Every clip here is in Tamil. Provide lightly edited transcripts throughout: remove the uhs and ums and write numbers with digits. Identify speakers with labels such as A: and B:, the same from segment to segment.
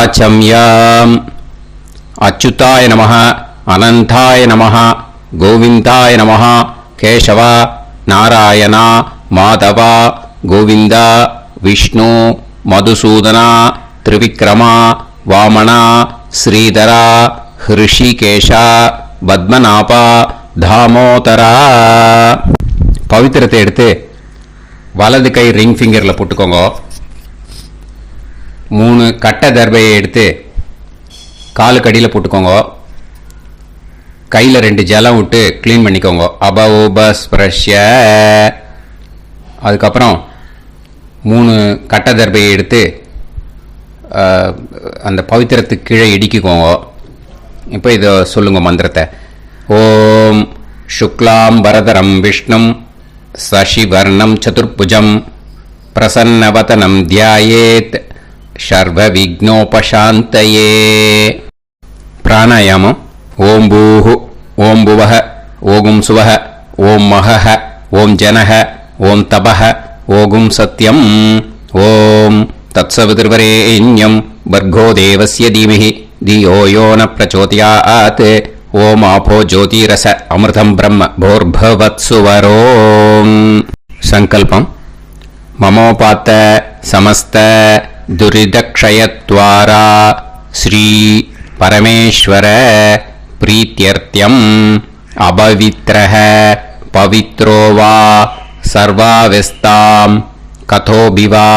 A: वाचम्याम् अच्युताय नमः अनंताय नमः गोविंदाय नमः केशव नारायण माधव गोविंद विष्णु मधुसूदन त्रिविक्रम वामन श्रीधर ऋषिकेश पद्मनाभ दामोदर पवित्रத்தை எடுத்து வலது கை ரிங் ஃபிங்கர்ல போட்டுக்கோங்க. 3 கட்ட தர்பையை எடுத்து காலுக்கு அடியில் போட்டுக்கோங்க. கையில் 2 ஜலம் விட்டு க்ளீன் பண்ணிக்கோங்க. அபஓபஸ்பிரஷ்ய. அதுக்கப்புறம் 3 கட்ட தர்பையை எடுத்து அந்த பவித்திரத்துக்கு கீழே இடிக்கிக்கோங்க. இப்போ இதை சொல்லுங்க மந்திரத்தை. ஓம் சுக்லாம் வரதரம் விஷ்ணும் சசிவர்ணம் சதுர்புஜம் பிரசன்னவதனம் தியாயேத் சர்வ விக்னோபசாந்தயே. பிராணாயாமம். ஓம் பூஹு ஓம் புவஹ ஓகும் சுவஹ ஓம் மஹஹ ஓம் ஜனஹ ஓம் தபஹ ஓகும் சத்யம் ஓம் தத்சவிதுர்வரேண்யம் பர்கோ தேவஸ்ய தீமஹி தியோ யோ ந பிரச்சோதயாத் ஓம் ஆபோ ஜோதிரச அமிர்தம் பிரம்ம போர்பவத்சுவரோம். சங்கல்பம். மமோபாத்த சமஸ்த துரிதக்ஷயத்வாரா ஸ்ரீ பரமேஸ்வர பிரீத்யர்த்தியம் அபவித்ரஹ பவித்ரோ வா சர்வாவஸ்தாம் கதோபிவா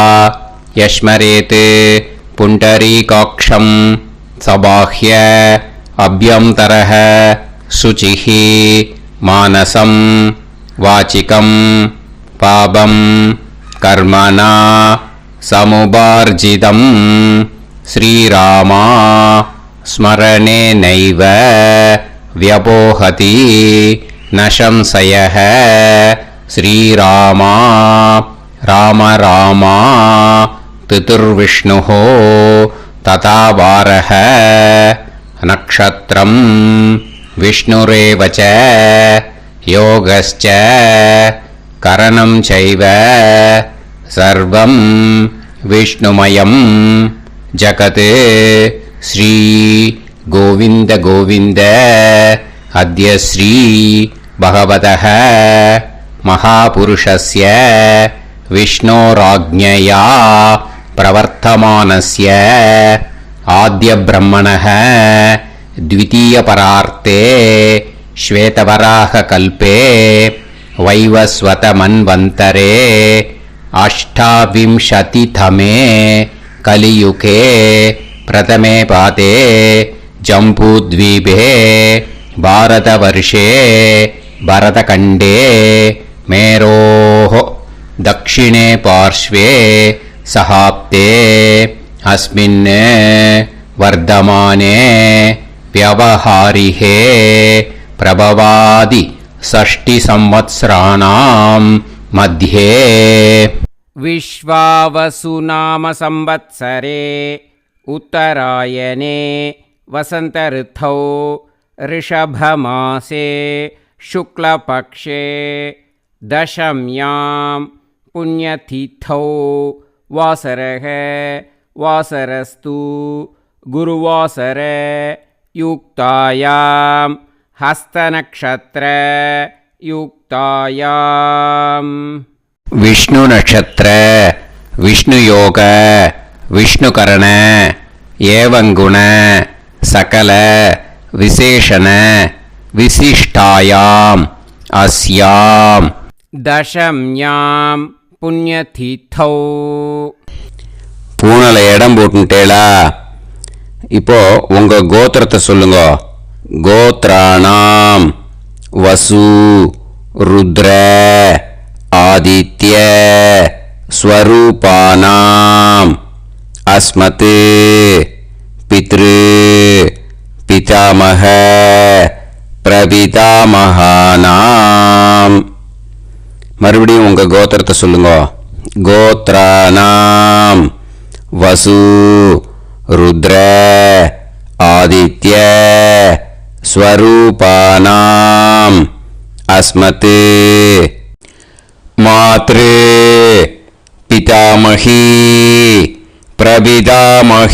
A: யஸ்மரேத் புண்டரீகாக்ஷம் சபாஹ்ய அப்யந்தரஹ சுசிஹ மானசம் வாசிகம் பாபம் கர்மணா சமுபார்ஜிதம் ஸ்ரீராமா ஸ்மரணேனைவ வ்யபோஹதி ந சம்சயः ஸ்ரீராமா ராம ராமா பிதுர்விஷ்ணுः ததா வாரஹ நக்ஷத்ரம் விஷ்ணுரேவ ச யோகஸ்ச கரணம் சைவ சர்வம் விஷ்ணுமயம் ஜகத் ஸ்ரீ கோவிந்த கோவிந்த அத்ய ஸ்ரீ பகவதः மகாபுருஷஸ்ய விஷ்ணோராஜ்ஞயா பிரவர்த்தமானஸ்ய ஆத்ய பிரம்மணः த்விதீய பரார்த்தே ஸ்வேதவராக கல்பே வைவஸ்வத மன்வந்தரே அஷ்டாவிம்சதிதமே கலியுகே பிரதமே பாதே ஜம்பூத்வீபே பாரதவர்ஷே பரதகண்டே மேரோः दक्षिणे पार्श्वे सहाप्ते अस्मिन् वर्धमाने व्यवहारिहे प्रभवादि षष्टिसंवत्सराणां मध्ये
B: विश्वावसुनाम संवत्सरे उत्तरायणे वसंत ऋतौ ऋषभमासे शुक्लपक्षे दशम्यां पुण्यतिथौ वासरः वासरस्तु गुरुवासर युक्तायां हस्तनक्षत्र युक्तायां
A: विष्णु नक्षत्र विष्णु योग विष्णुकरण एवं गुण सकल विशेषण विशिष्टायां अस्यां
B: दशम्यां पुण्यतिथौ.
A: பூனல இடம் போட்டுட்டேளா? இப்போ உங்க கோத்திரத்தை சொல்லுங்க. கோத்ராணாம் வசு ருத்ர ஆதித்ய ஸ்வரூபானாம் அஸ்மத் பித்ரு பிதாமக பிரபிதாமகானாம். மறுபடியும் உங்க கோத்திரத்தை சொல்லுங்க. கோத்ராணாம் வசு ருத்ர ஆதித்ய ஸ்வரூபானாம் அஸ்மத் மாத்ரு பிதாமகி பிரபிதாமஹீனாம்.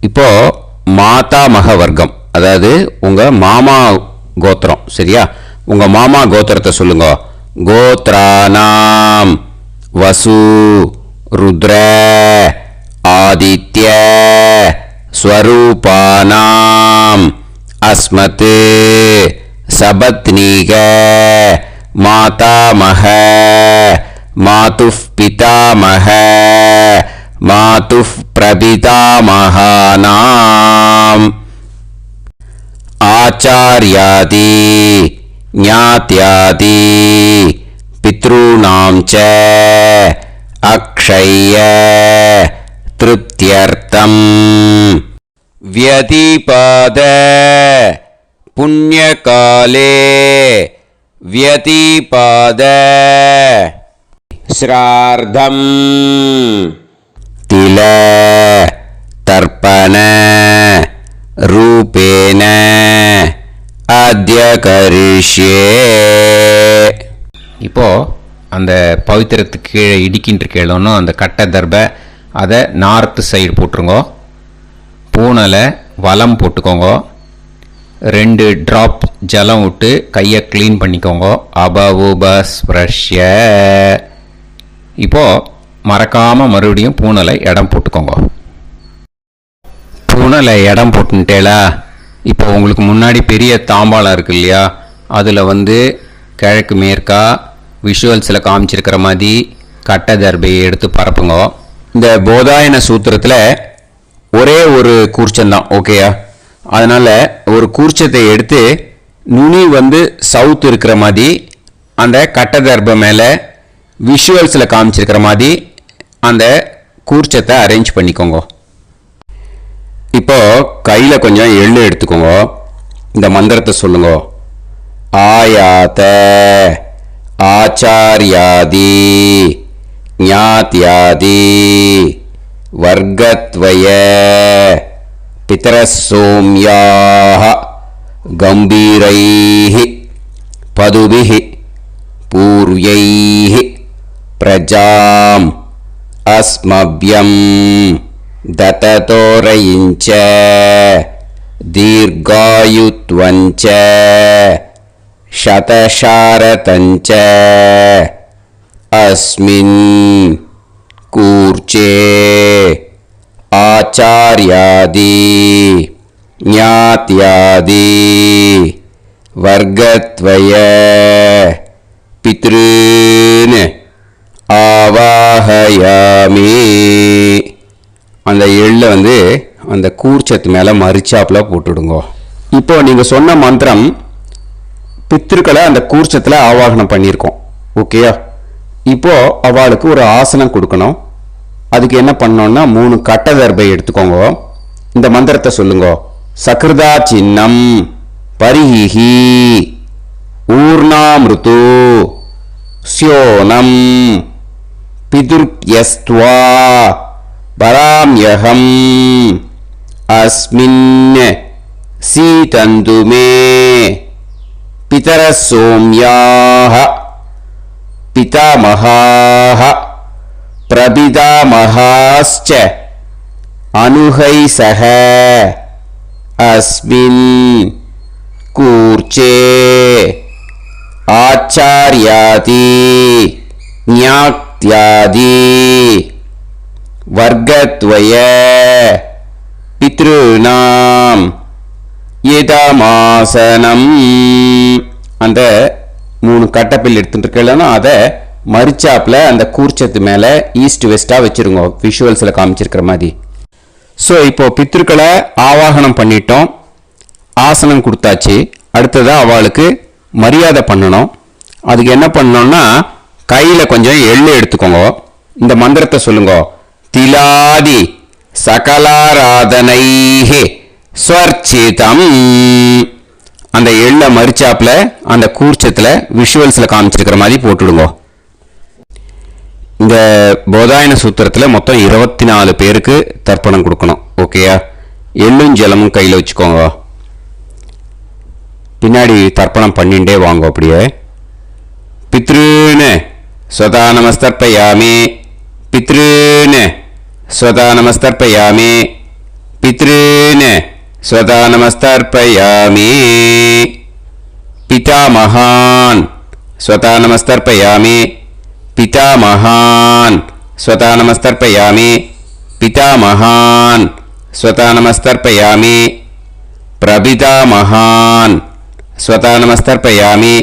A: இப்போ மாதாமக வர்க்கம், அதாவது உங்க மாமா கோத்திரம், சரியா? உங்க மாமா கோத்திரத்தை சொல்லுங்க. கோத்ரானாம் வசு ருத்ர ஆதித்ய ஸ்வரூபானாம் அஸ்மத் சபத்னீக மாதாமக மாதுஃப் பிதாமக மாதுஃப் பிரபிதாமகானாம் ஆச்சார்யாதி ஞாத்யாதி பித்ருணாம் ச அக்ஷய திருப்தியர்த்தம் வியதிபாத புண்ணியகாலே வியதிபாத ஸ்ரார்த்தம் தில தர்ப்பண ரூபேன அத்ய கரிஷ்யே. இப்போ அந்த பவித்திரத்துக்கு கீழே இடிக்கின்ற கீழே அந்த கட்டை தர்பை அதை நார்த்து சைடு போட்டுருங்க. பூனலை வலம் போட்டுக்கோங்க. 2 ட்ராப் ஜலம் விட்டு கையை க்ளீன் பண்ணிக்கோங்க. அபவுபஸ்ப்ரஷ்ய. இப்போது மறக்காமல் மறுபடியும் பூனலை இடம் போட்டுக்கோங்க. பூனலை இடம் போட்டுட்டேலா, இப்போ உங்களுக்கு முன்னாடி பெரிய தாம்பாளம் இருக்கு இல்லையா, அதில் கிழக்கு மேற்கா விஷுவல்ஸில் காமிச்சிருக்கிற மாதிரி கட்டை தர்பையை எடுத்து பரப்புங்க. இந்த போதாயன சூத்திரத்தில் ஒரே ஒரு கூர்ச்சந்தான், ஓகேயா? அதனால் ஒரு கூர்ச்சத்தை எடுத்து நுனி சவுத் இருக்கிற மாதிரி அந்த கட்டை தர்பை மேலே விஷுவல்ஸில் காமிச்சிருக்கிற மாதிரி அந்த கூர்ச்சத்தை அரேஞ்ச் பண்ணிக்கோங்க. இப்போ கையில் கொஞ்சம் எள்ளு எடுத்துக்கோங்க. இந்த மந்திரத்தை சொல்லுங்க. ஆயாத ஆச்சார்யாதி ஞாத்யாதி வர்க்கத்வய பிதரசோம்யாஹ கம்பீரைஹி பதுபிஹி பூர்வைஹி பிரஜாம் அஸ்மவ்யம் தததோரயிஞ்ச தீர்காயுத்வஞ்ச சதசாரதஞ்ச அஸ்மின் கூர்ச்சே ஆச்சார்யாதி ஞாத்யாதி வர்க்கத்வய பித்ருன் ஆவாஹயாமி. அந்த எள்ளை அந்த கூர்ச்சத்து மேலே மரிச்சாப்பில் போட்டுடுங்க. இப்போ நீங்கள் சொன்ன மந்திரம் பித்ருக்களை அந்த கூர்ச்சத்தில் ஆவாகனம் பண்ணியிருக்கோம், ஓகேயா? இப்போ அவளுக்கு ஒரு ஆசனம் கொடுக்கணும். அதுக்கு என்ன பண்ணோம்னா 3 கட்டை தர்பை எடுத்துக்கோங்க. இந்த மந்திரத்தை சொல்லுங்க. சக்ருதா சின்னம் பரிஹி ஊர்ணாமிருத்து ஸ்யோனம் பிதுர்யஸ்த்வா பராம்யகம் அஸ்மின் சீதந்து மே பிதரசோம்யாஹ பிதாமஹாஹ பிரபிதாமஹாஸ்ச அனுஹைசஹ அஸ்மின் கூர்ச்சே ஆச்சார்யாதி ஞாத்யாதி வர்க்கத்வய பித்ருநாம் இதமாசனம். அந்த 3 கட்டப்பில் எடுத்துட்டு இருக்கலன்னா அதை மரிச்சாப்பில் அந்த கூர்ச்சத்து மேலே ஈஸ்ட் வெஸ்ட்டாக வச்சுருங்க, விஷுவல்ஸில் காமிச்சிருக்கிற மாதிரி. ஸோ இப்போ பித்ருக்களை ஆவாகனம் பண்ணிட்டோம், ஆசனம் கொடுத்தாச்சு. அடுத்ததாக அவளுக்கு மரியாதை பண்ணணும். அதுக்கு என்ன பண்ணணும்னா கையில் கொஞ்சம் எள்ளு எடுத்துக்கோங்க. இந்த மந்திரத்தை சொல்லுங்க. திலாதி சகலாராதனைஹே ஸ்வர்ச்சிதம். அந்த எள்ளை மரிச்சாப்பில் அந்த கூர்ச்சத்தில் விஷுவல்ஸில் காமிச்சிருக்கிற மாதிரி போட்டுடுங்க. இந்த போதாயன சூத்திரத்தில் மொத்தம் 24 பேருக்கு தர்ப்பணம் கொடுக்கணும், ஓகேயா? எள்ளும் ஜலமும் கையில் வச்சுக்கோங்க. பின்னாடி தர்ப்பணம் பண்ணிண்டே வாங்க. அப்படியே பித்ருன்னு ஸ்வதா நமஸ்தர்ப்பயாமி पितॄन् स्वधा नमस्तर्पयामि पितॄन् स्वधा नमस्तर्पयामि पितामहान् स्वधा नमस्तर्पयामि पितामहान् स्वधा नमस्तर्पयामि पितामहान् स्वधा नमस्तर्पयामि प्रपितामहान् स्वधा नमस्तर्पयामि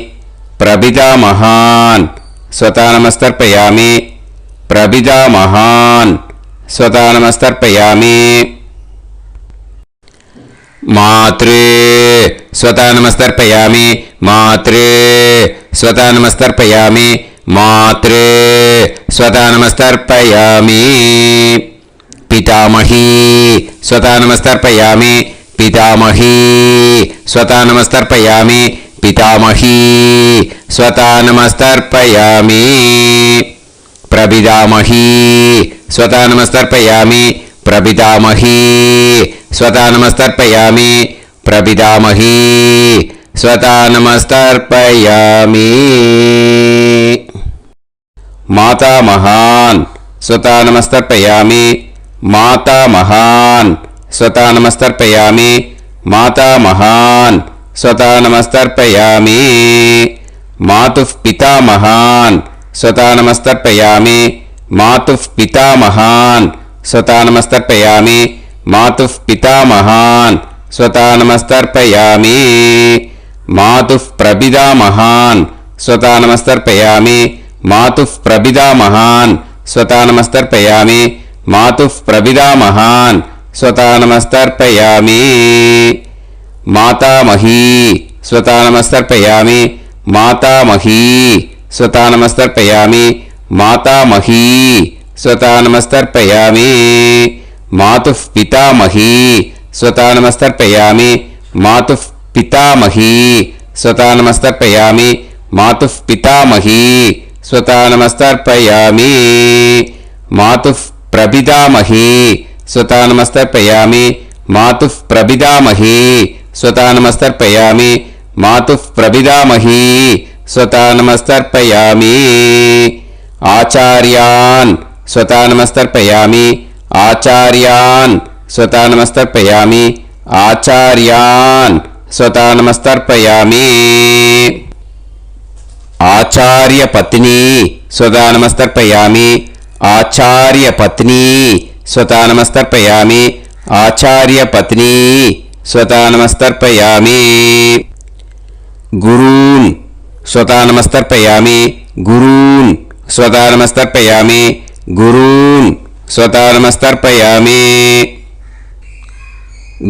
A: प्रपितामहान् स्वधा नमस्तर्पयामि प्रपितामहान् स्वधा नमस्तर्पयामि मातृ स्वधा नमस्तर्पयामि मातृ स्वधा नमस्तर्पयामि मातृ स्वधा नमस्तर्पयामि पितामही स्वधा नमस्तर्पयामि पितामही स्वधा नमस्तर्पयामि पितामही स्वधा नमस्तर्पयामि प्रपितामही स्वधा नमस्तर्पयामि प्रपितामही स्वधा नमस्तर्पयामि प्रपितामही स्वधा नमस्तर्पयामि मातामहान् स्वधा नमस्तर्पयामि मातामहान् स्वधा नमस्तर्पयामि मातामहान् स्वधा नमस्तर्पयामि मातुः पितामहान् स्वधा नमस्तर्पयामि मातुः पितामहान् स्वधा नमस्तर्पयामि मातुः पितामहान् स्वधा नमस्तर्पयामि मातुः प्रपितामहान् स्वधा नमस्तर्पयामि मातुः प्रपितामहान् स्वधा नमस्तर्पयामि मातुः प्रपितामहान् स्वधा नमस्तर्पयामि मातामही स्वधा नमस्तर्पयामि मातामही स्वधा नमस्तर्पयामि मातामही स्वधा नमस्तर्पयामि मातुः पितामही स्वधा नमस्तर्पयामि मातुः पितामही स्वधा नमस्तर्पयामि मातुः पितामही स्वधा नमस्तर्पयामि मातुः प्रपितामही स्वधा नमस्तर्पयामि मातुः प्रपितामही स्वधा नमस्तर्पयामि मातुः प्रपितामही स्वधा नमस्तर्पयामि आचार्यान् स्वधा नमस्तर्पयामि आचार्यान् स्वधा नमस्तर्पयामि आचार्यान् स्वधा नमस्तर्पयामि आचार्यपत्नी स्वधा नमस्तर्पयामि आचार्यपत्नी स्वधा नमस्तर्पयामि आचार्यपत्नी स्वधा नमस्तर्पयामि गुरून् स्वधा नमस्तर्पयामि गुरून् स्वधा नमस्तर्पयामि गुरून् स्वधा नमस्तर्पयामि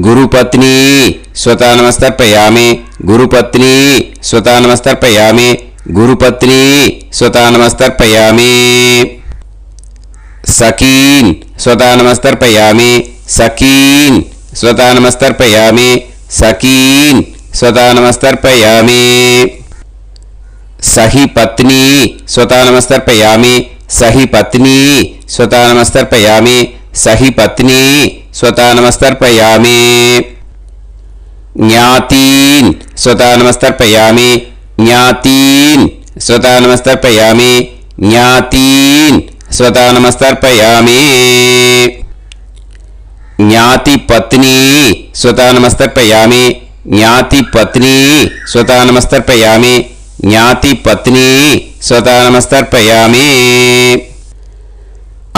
A: गुरुपत्नी स्वधा नमस्तर्पयामि गुरुपत्नी स्वधा नमस्तर्पयामि गुरुपत्नी स्वधा नमस्तर्पयामि सखीन् स्वधा नमस्तर्पयामि सखीन् स्वधा नमस्तर्पयामि सखीन् स्वधा नमस्तर्पयामि सही पत्नी स्वधा नमस्तर्पयामि सही पत्नी स्वधा नमस्तर्पयामि सही पत्नी स्वधा नमस्तर्पयामि ज्ञातीन् स्वधा नमस्तर्पयामि ज्ञातीन् स्वधा नमस्तर्पयामि ज्ञातीन् स्वधा नमस्तर्पयामि ज्ञातिपत्नी स्वधा नमस्तर्पयामि ज्ञातिपत्नी स्वधा नमस्तर्पयामि ज्ञातिपत्नी स्वधा नमस्तर्पयामि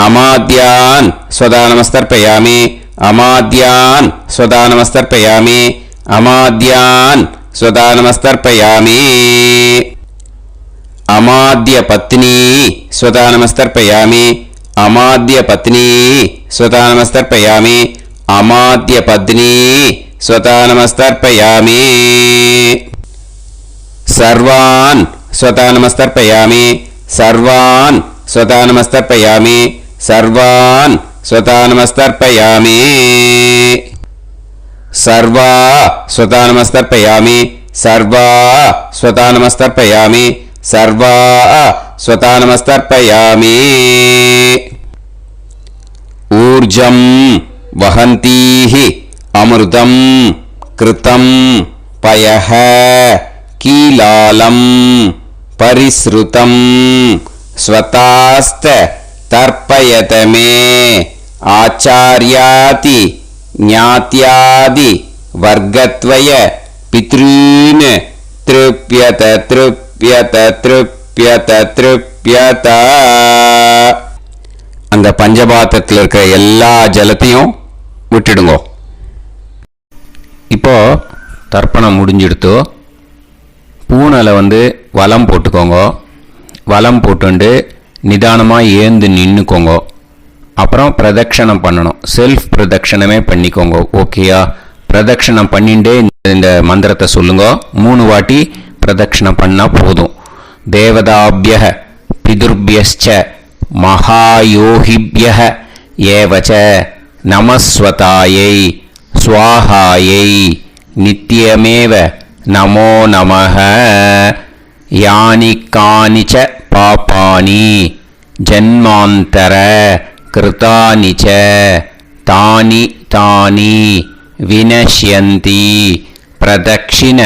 A: अमाद्यान् स्वधा नमस्तर्पयामि अमाद्यान् स्वधा नमस्तर्पयामि अमाद्यान् स्वधा नमस्तर्पयामि अमाद्यपत्नी स्वधा नमस्तर्पयामि अमाद्यपत्नी स्वधा नमस्तर्पयामि अमाद्यपत्नी स्वधा नमस्तर्पयामि सर्वान् स्वधा नमस्तर्पयामि सर्वान् स्वधा नमस्तर्पयामि सर्वान् स्वधा नमस्तर्पयामि सर्वा स्वधा नमस्तर्पयामि सर्वा स्वधा नमस्तर्पयामि सर्वा स्वधा नमस्तर्पयामि ऊर्जं वहन्तीः अमृतं कृतं पयः कीलालं परिसृतं स्वतास्त தர்ப்பயத மே ஆச்சார்யாதி ஞாத்யாதி வர்க்கத்வய பித்ரீன் த்ருப்யத த்ருப்யத த்ருப்யத த்ருப்யத. அந்த பஞ்சபாத்திரத்தில் இருக்கிற எல்லா ஜலத்தையும் விட்டுடுங்க. இப்போ தர்ப்பணம் முடிஞ்சிடுத்து. பூனலை வலம் போட்டுக்கோங்க. வலம் போட்டுண்டு நிதானமாக ஏந்து நின்றுக்கோங்க. அப்புறம் பிரதட்சணம் பண்ணணும். செல்ஃப் பிரதட்சணமே பண்ணிக்கோங்க. ஓகேயா? பிரதட்சணம் பண்ணிண்டே இந்த மந்திரத்தை சொல்லுங்க. 3 வாட்டி பிரதட்சணம் பண்ணால் போதும். தேவதாபிய பிதுர்பியச்ச மகாயோகிபிய ஏவச்ச நமஸ்வதாயை ஸ்வாஹாயை நித்யமேவ நமோ நமஹ. யானி கானிச்ச பாபானி ஜன்மாந்தர கிருதானி ச தானி தானி வினஷ்யந்தி பிரதக்ஷிண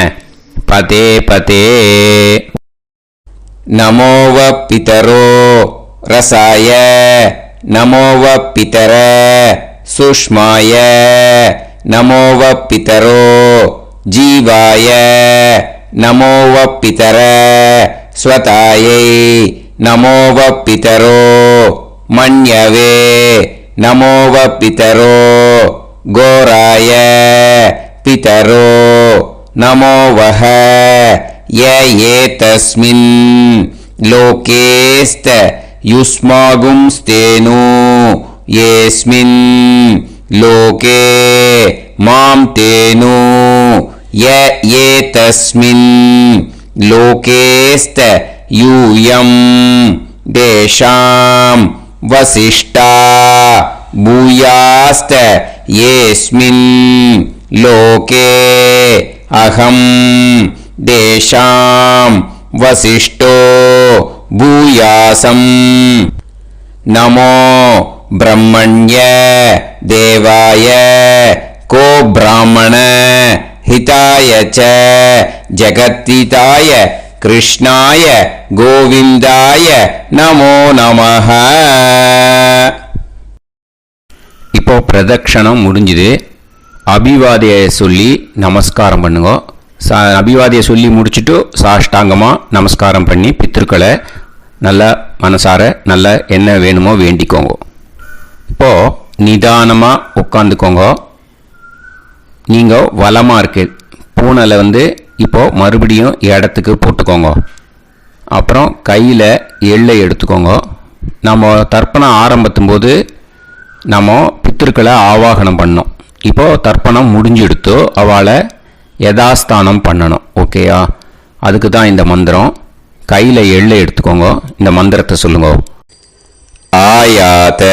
A: பதே பதே. நமோவ பிதரோ ரசாய நமோவ பிதர சுஷ்மாய நமோவ பிதரோ ஜீவாய நமோவ பிதர ஸ்வதாயை நமோவ பிதரோ மன்யவே நமோவ பிதரோ கோராய பிதரோ நமோவஹ. ஏதஸ்மின் லோகேஸ்த யுஸ்மாகும்ஸ்தேனு ஏஸ்மின் லோகே மாம் தேனு. ஏதஸ்மின் லோகேஸ்த யூயம் தேஷாம் வசிஷ்டா பூயாஸ்த ஏஸ்மின் லோகே அகம் தேஷாம் வசிஷ்டோ பூயாசம். நமோ பிரம்மண்ய தேவாய கோ பிராமண ஹிதாய ச ஜகத்ஹிதாய கிருஷ்ணாய கோவிந்தாய நமோ நமஹ. இப்போ பிரதட்சணம் முடிஞ்சுது. அபிவாதியை சொல்லி நமஸ்காரம் பண்ணுங்க. அபிவாதியை சொல்லி முடிச்சுட்டு சாஷ்டாங்கமாக நமஸ்காரம் பண்ணி பித்திருக்களை நல்லா மனசார நல்லா என்ன வேணுமோ வேண்டிக்கோங்க. இப்போது நிதானமாக உட்காந்துக்கோங்க. நீங்கள் வலமாக இருக்கு பூனலை இப்போது மறுபடியும் இடத்துக்கு போட்டுக்கோங்க. அப்புறம் கையில் எள்ளை எடுத்துக்கோங்க. நம்ம தர்ப்பணம் ஆரம்பித்தும் போது நம்ம பித்திருக்களை ஆவாகனம் பண்ணோம். இப்போது தர்ப்பணம் முடிஞ்செடுத்து அவளை யதாஸ்தானம் பண்ணணும். ஓகேயா? அதுக்கு தான் இந்த மந்திரம். கையில் எள்ளை எடுத்துக்கோங்க. இந்த மந்திரத்தை சொல்லுங்க. ஆயாத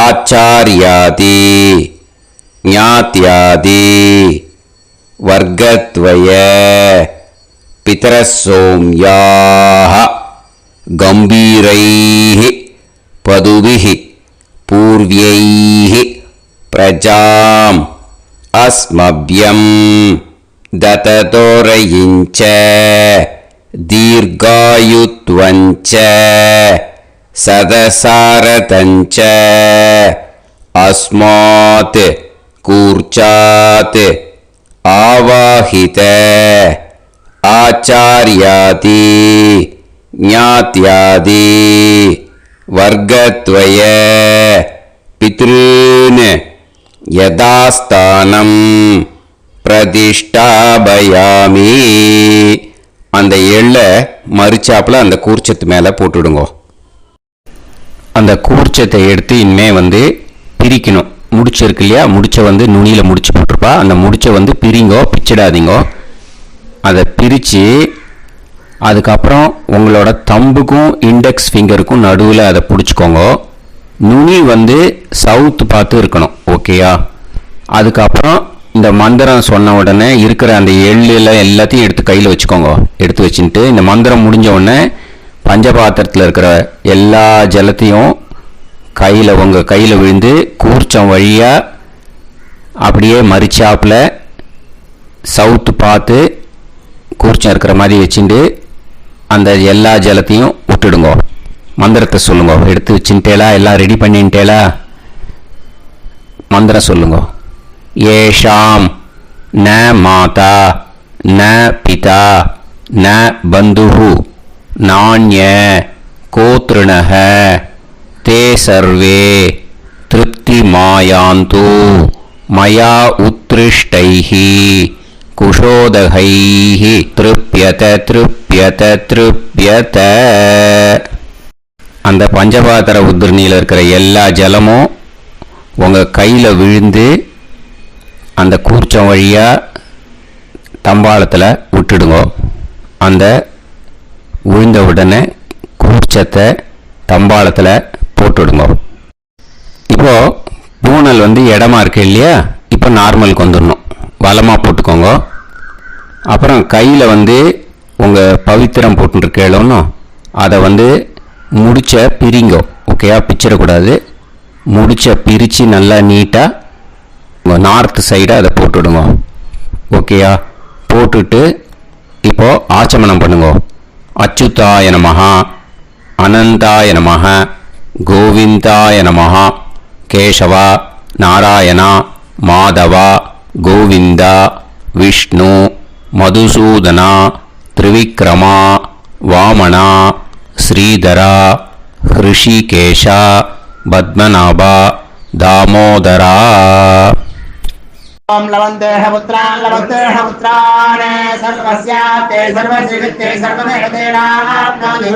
A: ஆச்சாரியாதி ஞாத்யாதி வர்க்கத்வய பிதரசோம்யாஹ கம்பீரைஹ பதுபிஹ பூர்வ்யைஹ பிரஜாம் அஸ்மப்யம் தததோரயிஞ்ச தீர்காயுத்வஞ்ச சதசாரதஞ்ச அஸ்மாத் கூர்ச்சாத் ஆவாஹித ஆச்சார்யாதி ஞாத்யாதி வர்க்கத்வய பித்ருன் யதாஸ்தானம் பிரதிஷ்டாபயாமி. அந்த எள்ளை மறிச்சாப்பில் அந்த கூர்ச்சத்து மேலே போட்டுடுங்க. அந்த கூர்ச்சத்தை எடுத்து இனிமே பிரிக்கணும். முடிச்சு இருக்கு இல்லையா? முடிச்சை நுனியில் முடிச்சு போட்டிருப்பா. அந்த முடிச்சை பிரிங்கோ, பிச்சிடாதீங்கோ. அதை பிரித்து அதுக்கப்புறம் உங்களோட தம்புக்கும் இண்டெக்ஸ் ஃபிங்கருக்கும் நடுவில் அதை பிடிச்சிக்கோங்க. நுனி சவுத்து பார்த்து இருக்கணும். ஓகேயா? அதுக்கப்புறம் இந்த மந்திரம் சொன்ன உடனே இருக்கிற அந்த எள்ளில் எல்லாத்தையும் எடுத்து கையில் வச்சுக்கோங்க. எடுத்து வச்சுட்டு இந்த மந்திரம் முடிஞ்ச உடனே பஞ்சபாத்திரத்தில் இருக்கிற எல்லா ஜலத்தையும் உங்கள் கையில் விழுந்து கூர்ச்சம் வழியாக அப்படியே மறிச்சாப்பில் சவுத்து பார்த்து கூர்ச்சம் இருக்கிற மாதிரி வச்சுட்டு அந்த எல்லா ஜலத்தையும் விட்டுடுங்க. மந்திரத்தை சொல்லுங்க. எடுத்து வச்சுட்டேலா? எல்லாம் ரெடி பண்ணிட்டேலா? மந்திரம் சொல்லுங்க. ஏஷாம் ந மாதா ந பிதா ந பந்துஹு நாண்ய கோத்ருணஹ தே சர்வே திருப்திமாயாந்து மயா உத்ருஷ்டைஹி குஷோதகைஹி திருப்யத திருப்யத திருப்யத. அந்த பஞ்சபாத்திர உத்ரணியில் இருக்கிற எல்லா ஜலமும் உங்கள் கையில் விழுந்து அந்த கூர்ச்சம் வழியாக தம்பாளத்தில் விட்டுடுங்க. அந்த விழுந்த உடனே கூர்ச்சத்தை தம்பாளத்தில் போட்டுடுங்க. இப்போது பூனல் இடமா இருக்கு இல்லையா? இப்போ நார்மலுக்கு வந்துடணும். வலமாக போட்டுக்கோங்க. அப்புறம் கையில் உங்கள் பவித்திரம் போட்டுருக்கேளோன்னு அதை முடிச்ச பிரிங்கோ. ஓகேயா? பிச்சிடக்கூடாது. முடிச்ச பிரித்து நல்லா நீட்டாக நார்த் சைடை அதை போட்டுவிடுங்க. ஓகேயா? போட்டுட்டு இப்போது ஆச்சமனம் பண்ணுங்க. அச்சுதாய நமஹ அனந்தாய நமஹ கோவிந்தாய நமஹ கேசவா நாராயணா மாதவா கோவிந்தா விஷ்ணு மதுசூதனா திரிவிக்ரமா வாமனா ஸ்ரீதரா ஹிருஷிகேஷா பத்மநாபா தாமோதரா.
C: ओम लवन्तेह पुत्रान् लवन्तेह पुत्रान् सर्वस्याप्ते सर्वश्रीवित्ते सर्वदेवतेनाप्नोति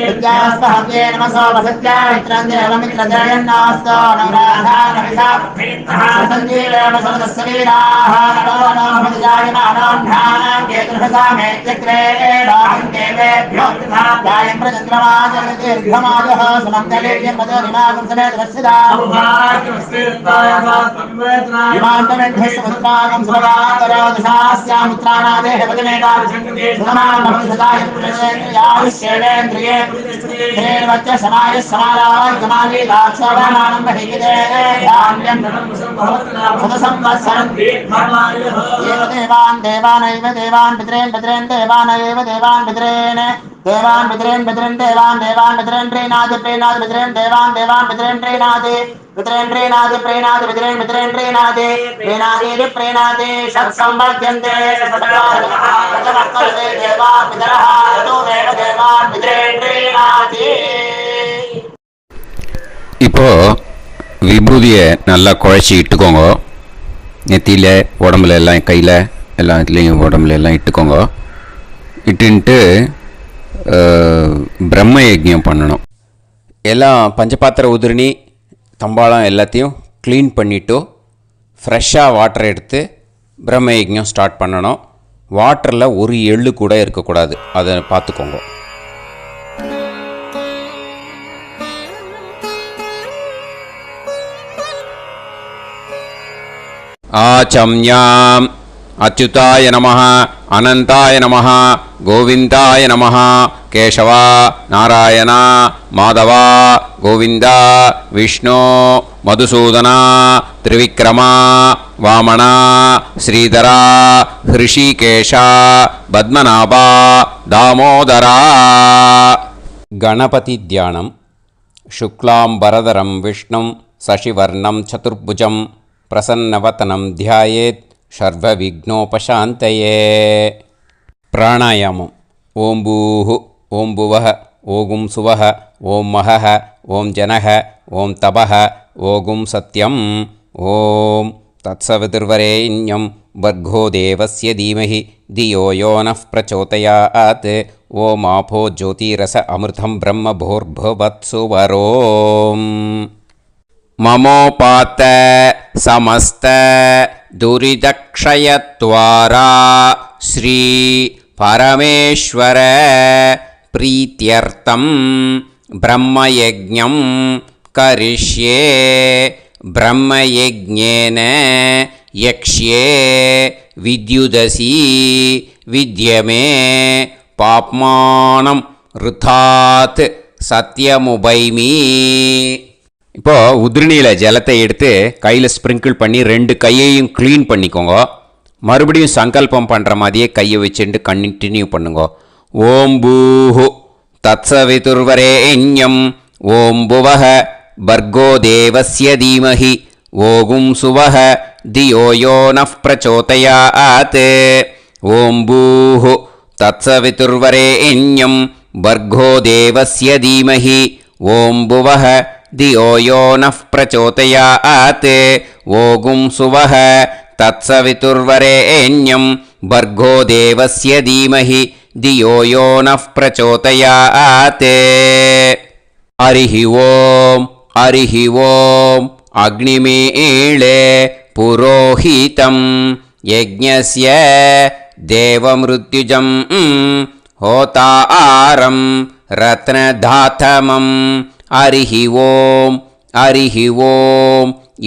C: विद्यास्पहव्ये नमसो वसत्यामित्रं देवमित्रजयन्नास्तो नवराधानविधा सञ्जीवेम सदस्सवीराः नमो नमोऽजायमानोऽह्नानां केतुर्हसामेत्यग्रे राहं देवेभ्यो ध्यायं प्रचन्द्रमाजर्दीर्घमाजः सुमङ्गलेर्यमदरिमागं समेतरस्यदा ेन्द्रस्वधागं सुभगान्तरोदशास्यामुत्राणादेह पदमेकाभिषङ्कृते सुमानमभिषदाय पुरुषेन्द्रियाविश्येवेन्द्रिये श्रेर्वच्च समाय समाराय कमाली लाक्षोभामानं बहिगिते धान्यं सदसंवत्सरं एव देवान् देवानैव देवान् पितॄन् पितॄन् देवानैव देवान् पितॄन् देवान् पितॄन् पितॄन् देवान् देवान् पितॄन् प्रीणाति प्रीणाति पितॄन् देवान् देवान् पितॄन् प्रीणाति पितॄन् प्रीणाति प्रीणाति पितॄन् पितॄन् प्रीणाति प्रीणाति प्रीणाति षट्संवर्ध्यन्ते सचवर्तन्ते देवा पितरः तो देव देवान् पितॄन् प्रीणाति.
A: இப்போ விபூதியை நல்லா குழச்சி இட்டுக்கோங்க. நெத்தியில் உடம்புல எல்லாம் கையில் எல்லா இதுலேயும் உடம்புல எல்லாம் இட்டுக்கோங்க. இட்டுன்ட்டு பிரம்ம யஜ்ஞம் பண்ணணும். எல்லாம் பஞ்சபாத்திர உதிரணி தம்பாளம் எல்லாத்தையும் க்ளீன் பண்ணிவிட்டு ஃப்ரெஷ்ஷாக வாட்டர் எடுத்து பிரம்ம யஜ்ஞம் ஸ்டார்ட் பண்ணணும். வாட்டரில் ஒரு எள்ளு கூட இருக்கக்கூடாது. அதை பார்த்துக்கோங்க. ஆச்சம்யாம் அச்சுதாய நமஹ அனந்தாய நமஹ கோவிந்தாய நமஹ கேசவா நாராயணா மாதவா கோவிந்தா விஷ்ணு மதுசூதனா திரிவிக்ரமா வாமனா ஸ்ரீதரா ஹிருஷிகேஷா பத்மநாபா தாமோதரா. கணபதி தியானம். சுக்லாம்பரதரம் விஷ்ணும் சசிவர்ணம் சதுர்புஜம் பிரசன்னவதனம் தியாயேத் சர்வவிக்னோபசாந்தயே. பிராணாயாமம். ஓம் பூஹு ஓம் புவஹ ஓகும் சுவஹ ஓம் மஹஹ ஓம் ஜனஹ ஓம் தபஹ ஓகும் சத்யம். ஓம் தத்சவிதுர்வரேண்யம் வர்கோ தேவஸ்ய தீமஹி தியோ யோ நः பிரச்சோதயாத். ஓம் ஆபோ ஜோதிரஸ அமிர்தம் பிரம்ம பூர்புவத்சு வரோம். மமோபாத்த சமஸ்த துரிதக்ஷயத்வாரா ஸ்ரீ பரமேஸ்வர பிரீத்யர்த்தம் பிரம்மயஜ்ஞம் கரிஷ்யே. பிரம்மயஜ்ஞேன யக்ஷ்யே வித்யுதசி வித்யமே பாப்மானம் ருதாத் சத்யமுபைமி. இப்போது உதிரணியில் ஜலத்தை எடுத்து கையில் ஸ்ப்ரிங்கிள் பண்ணி 2 கையையும் க்ளீன் பண்ணிக்கோங்க. மறுபடியும் சங்கல்பம் பண்ணுற மாதிரியே கையை வச்சுட்டு கண்டினியூ பண்ணுங்க. ஓம் பூஹு तत्सवितुर्वरेण्यम् ॐ भुवः भर्गो देवस्य धीमहि ओगुं सुवः धियो यो नः प्रचोदयात् ॐ भूः तत्सवितुर्वरेण्यम् भर्गो देवस्य धीमहि ॐ भुवः धियो यो नः प्रचोदयात् ओगुं सुवः तत्सवितुर्वरेण्यम् भर्गो देवस्य धीमहि धियो यो नः प्रचोदयात् हरिः ॐ अग्निमीळे पुरोहितं यज्ञस्य देवमृत्युजं होतारं रत्नधातमं हरिः ॐ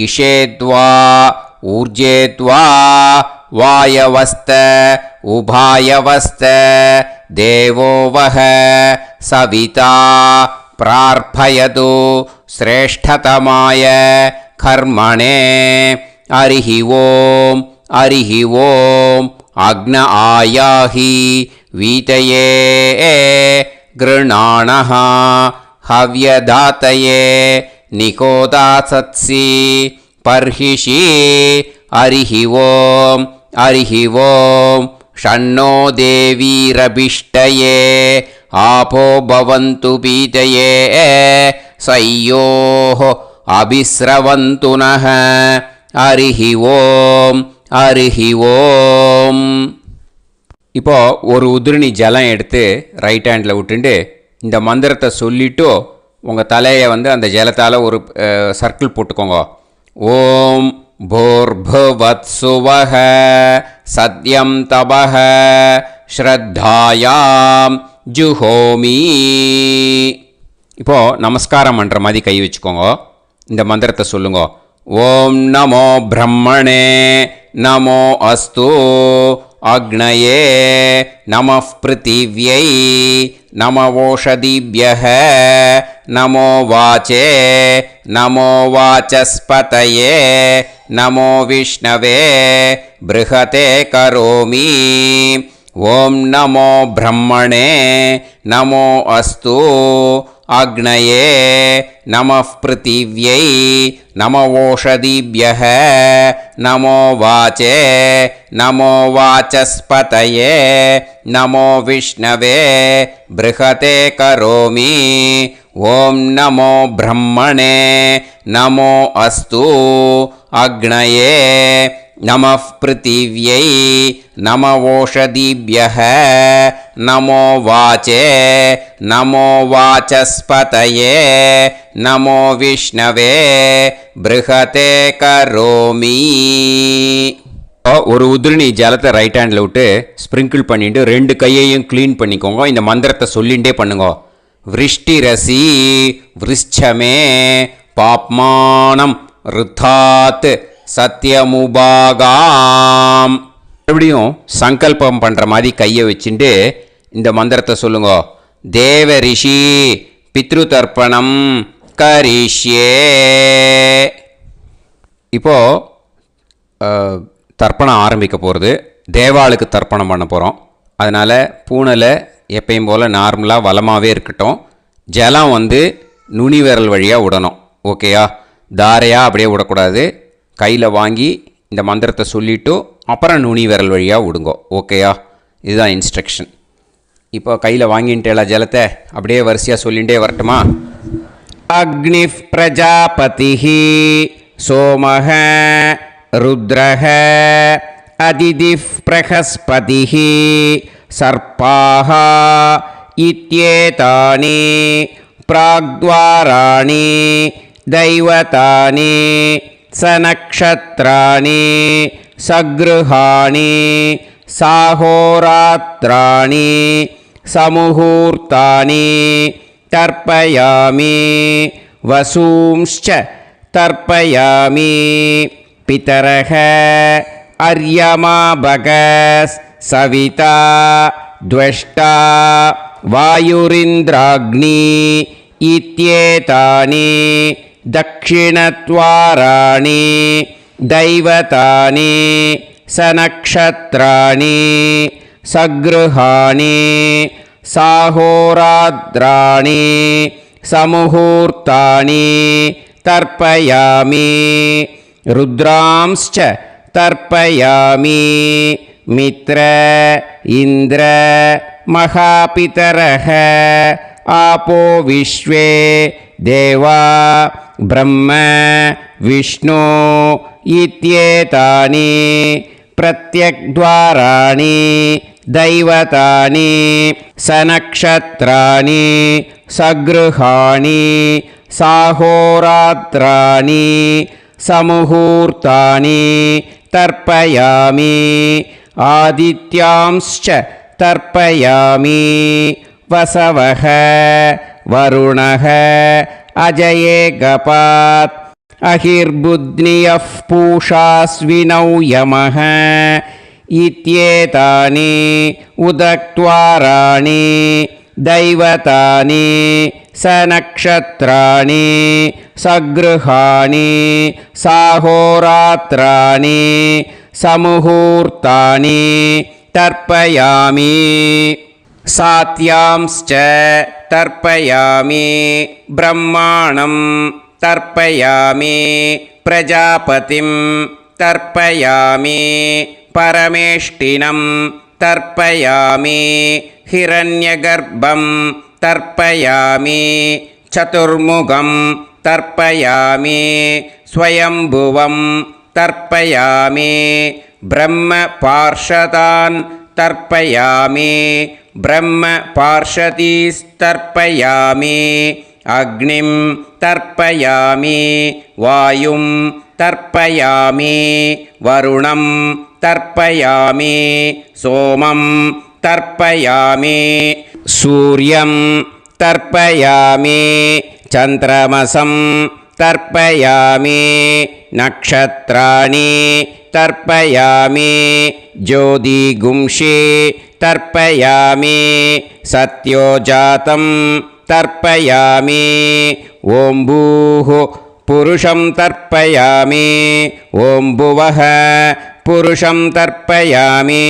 A: इषेद्वा ऊर्जेद्वा वायवस्त उभायवस्त देवो वः सविता प्रार्पयतु श्रेष्ठतमाय कर्मणे हरिः ॐ अग्न आयाहि वीतये गृणाणः हव्यदातये निकोदासत्सि पर्हिषि हरिः ॐ षण्णो देवीरभिष्टये आपो भवन्तु पीतये सय्योः अभिस्रवन्तु नः हरिः ॐ இப்போ ஒரு உதிரணி ஜலம் எடுத்து ரைட் ஹேண்டில் விட்டுண்டு இந்த மந்திரத்தை சொல்லிவிட்டு உங்கள் தலையை வந்து அந்த ஜலத்தால் ஒரு சர்க்கிள் போட்டுக்கோங்க. ஓம் भूर्भुवत्सुवः सत्यं तपः ஸ்ரத்தாயாம் ஜுஹோமி. இப்போது நமஸ்காரம் பண்ணுற மாதிரி கை வச்சுக்கோங்க. இந்த மந்திரத்தை சொல்லுங்க. ஓம் நமோ பிரம்மணே நமோ அஸ்து அக்னயே நமः பிருத்திவ்யை நமவோஷதிभ्यः நமோ வாச்சே நமோ வாசஸ்பதயே நமோ விஷ்ணவே ப்ருஹதே கரோமி. ஓம் நமோ பிரம்மணே நமோ அஸ்து அக்னயே நமः பிருத்திவ்யை நமவோஷதிभ्यः நமோ வாச்சே நமோ வாசஸ்பதயே நமோ விஷ்ணவே ப்ருஹதே கரோமி. ஓம் நமோ பிரம்மணே நமோ அஸ்து அக்னயே நமः பிருத்திவ்யை நமவோஷதிभ्यः நமோ வாச்சே நமோ வாசஸ்பதயே நமோ விஷ்ணவே ப்ருஹதே கரோமி. ஒரு உதிரணி ஜலத்தை ரைட் ஹேண்டில் விட்டு ஸ்ப்ரிங்கிள் பண்ணிட்டு ரெண்டு கையையும் க்ளீன் பண்ணிக்கோங்க. இந்த மந்திரத்தை சொல்லிகிட்டே பண்ணுங்க. விருஷ்டிரசி விருஷ்சமே பாப்மானம் ருத்தாத் சத்யமுபாகாம். மறுபடியும் சங்கல்பம் பண்ணுற மாதிரி கையை வச்சுட்டு இந்த மந்திரத்தை சொல்லுங்க. தேவ ரிஷி பித்ரு தர்ப்பணம் கரிஷ்யே. இப்போது தர்ப்பணம் ஆரம்பிக்க போகிறது. தேவாளுக்கு தர்ப்பணம் பண்ண போகிறோம். அதனால் பூனையில் எப்பயும் போல் நார்மலாக வளமாகவே இருக்கட்டும். ஜலம் வந்து நுனி விரல் வழியாக விடணும். ஓகேயா? தாரையாக அப்படியே விடக்கூடாது. கையில் வாங்கி இந்த மந்திரத்தை சொல்லிவிட்டு அப்புறம் நுனி விரல் வழியாக விடுங்கோ. ஓகேயா? இதுதான் இன்ஸ்ட்ரக்ஷன். இப்போ கையில் வாங்கிட்டேல ஜலத்தை அப்படியே வரிசையாக சொல்லிகிட்டே வரட்டுமா? அக்னி பிரஜாபதி சோமஹ ருத்ரஹ அதிதி பிரகஸ்பதி சர்ப்பாஹ இத்யேதானி பிராக்த்வாராணி தைவதானி சநக்ஷத்ராணி சக்ருஹாணி சாஹோராத்ராணி சமுஹூர்த்தானி தர்ப்பயாமி வசூம்ச்ச தர்ப்பயாமி. பிதரஹ அர்யமா பகஸ் சவிதா த்வஷ்டா வாயுரிந்திராக்னி இத்யேதானி தக்ஷிணத்வாராணி தைவதானி சநக்ஷத்ராணி சக்ருஹாணி
B: साहोरात्राणि समुहूर्तानि तर्पयामि रुद्रांश्च तर्पयामि मित्र इन्द्र महापितरः आपो विश्वे देवा ब्रह्म विष्णु इत्येतानि प्रत्यग्द्वाराणि दैवतानि सनक्षत्राणि सगृहाणि साहोरात्राणि समुहूर्तानि तर्पयामि आदित्यांश्च तर्पयामि वसवः वरुणः अजयेगपात् अहिर्बुध्नियः पूषास्विनौ यमः इत्येतानि उदक्त्वाराणि दैवतानि सनक्षत्राणि सगृहाणि साहोरात्राणि समुहूर्तानि तर्पयामि सात्यांश्च तर्पयामि ब्रह्माणं तर्पयामि प्रजापतिं तर्पयामि परमेष्टिनं तर्पयामि हिरण्यगर्भं तर्पयामि चतुर्मुखं तर्पयामि स्वयंभुवं तर्पयामि ब्रह्मपार्षदान् तर्पयामि ब्रह्मपार्षदीस्तर्पयामि अग्निं तर्पयामि वायुं तर्पयामि वरुणं तर्पयामि सोमं तर्पयामि सूर्यं तर्पयामि चन्द्रमसं तर्पयामि नक्षत्राणि तर्पयामि ज्योतिगुंषि तर्पयामि सत्योजातं तर्पयामि ॐ भूः पुरुषं तर्पयामि ॐ भुवः पुरुषं तर्पयामि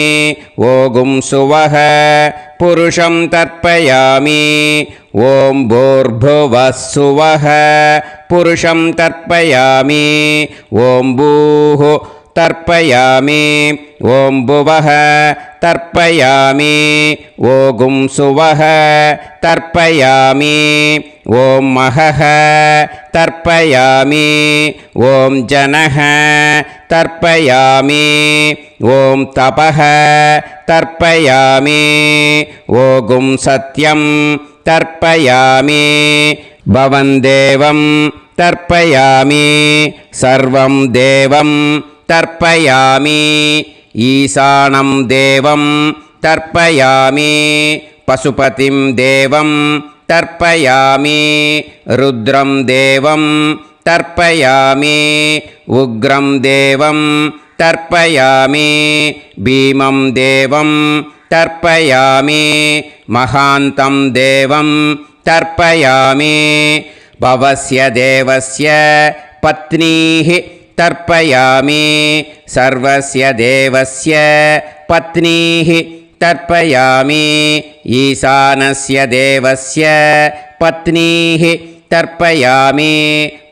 B: ॐ सुवः पुरुषं तर्पयामि ॐ भूर्भुवः सुवः पुरुषं तर्पयामि ॐ भूः तर्पयामि ॐ भुवः तर्पयामि ॐ सुवः तर्पयामि ॐ महः तर्पयामि ॐ जनः तर्पयामि ॐ तपः तर्पयामि ॐ सत्यं तर्पयामि भवन् देवं तर्पयामि सर्वं देवं तर्पयामि ईशानं देवं तर्पयामि पशुपतिं देवं तर्पयामि रुद्रं देवं तर्पयामि उग्रं देवं तर्पयामि भीमं देवं तर्पयामि महान्तं देवं तर्पयामि भवस्य देवस्य पत्नीः तर्पयामि सर्वस्य देवस्य पत्नीः तर्पयामि ईशानस्य देवस्य पत्नीः तर्पयामि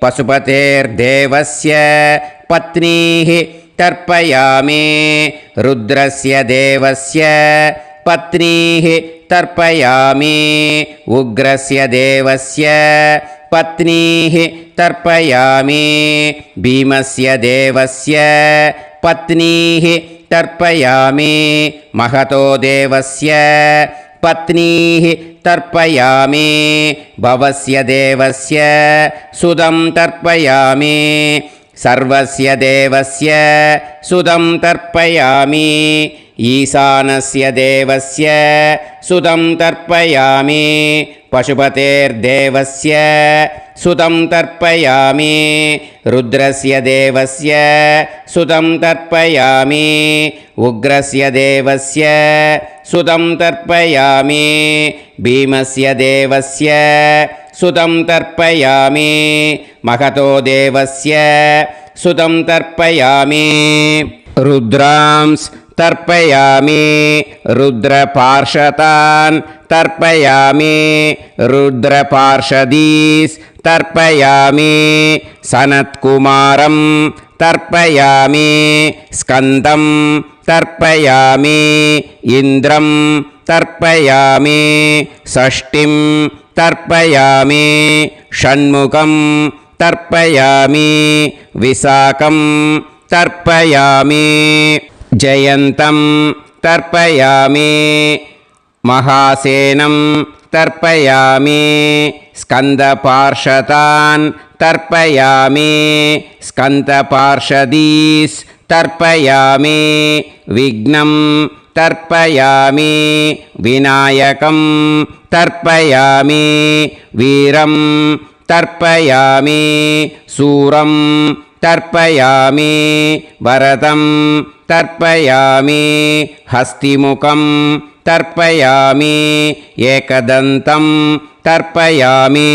B: पशुपतेर्देवस्य पत्नीः तर्पयामि रुद्रस्य देवस्य पत्नीः तर्पयामि उग्रस्य देवस्य पत्नीः तर्पयामि भीमस्य देवस्य पत्नीः तर्पयामि महतो देवस्य पत्नीः तर्पयामि भवस्य देवस्य सुतं तर्पयामि सर्वस्य देवस्य सुतं तर्पयामि ईशानस्य देवस्य सुतं तर्पयामि पशुपतेर्देवस्य सुतं तर्पयामि रुद्रस्य देवस्य सुतं तर्पयामि उग्रस्य देवस्य सुतं तर्पयामि भीमस्य देवस्य सुतं तर्पयामि महतो देवस्य सुतं तर्पयामि रुद्रांस् तर्पयामि रुद्रपार्षदान् तर्पयामि रुद्रपार्षदीस् तर्पयामि सनत्कुमारं तर्पयामि स्कन्दं तर्पयामि इन्द्रं तर्पयामि षष्टिं तर्पयामि षण्मुखं तर्पयामि विशाखं तर्पयामि जयन्तं तर्पयामि महासेनं तर्पयामि स्कन्दपार्षदान् तर्पयामि स्कन्दपार्षदीस् तर्पयामि विघ्नं तर्पयामि विनायकं तर्पयामि वीरं तर्पयामि सूरं तर्पयामि वरदं तर्पयामि हस्तिमुखं तर्पयामि एकदन्तं तर्पयामि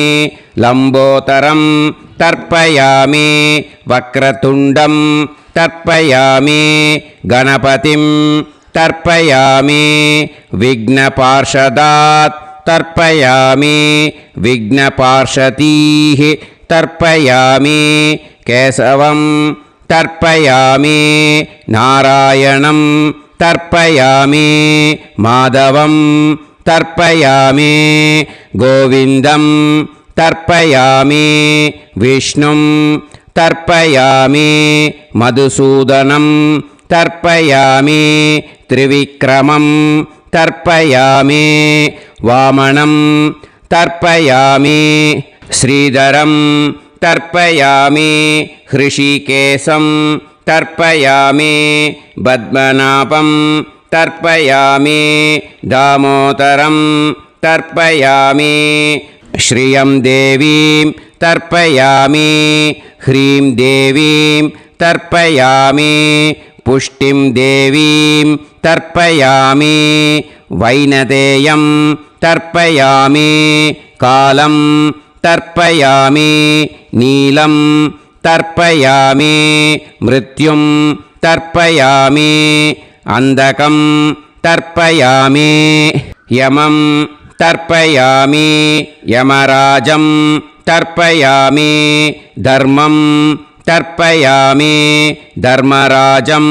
B: लम्बोदरं तर्पयामि वक्रतुण्डं तर्पयामि गणपतिं तर्पयामि विघ्नपार्षदात् तर्पयामि विघ्नपार्षदीः तर्पयामि केशवं तर्पयामि नारायणं तर्पयामि माधवं तर्पयामि गोविन्दं तर्पयामि विष्णुं तर्पयामि मधुसूदनं तर्पयामि त्रिविक्रमं तर्पयामि वामनं तर्पयामि श्रीधरं तर्पयामि हृषिकेशं तर्पयामि पद्मनाभं तर्पयामि दामोदरं तर्पयामि श्रियं देवीं तर्पयामि ह्रीं देवीं तर्पयामि पुष्टिं देवीं तर्पयामि वैनतेयं तर्पयामि कालं तर्पयामि नीलं तर्पयामि मृत्युं तर्पयामि अन्धकं तर्पयामि यमं तर्पयामि यमराजं तर्पयामि धर्मं तर्पयामि धर्मराजं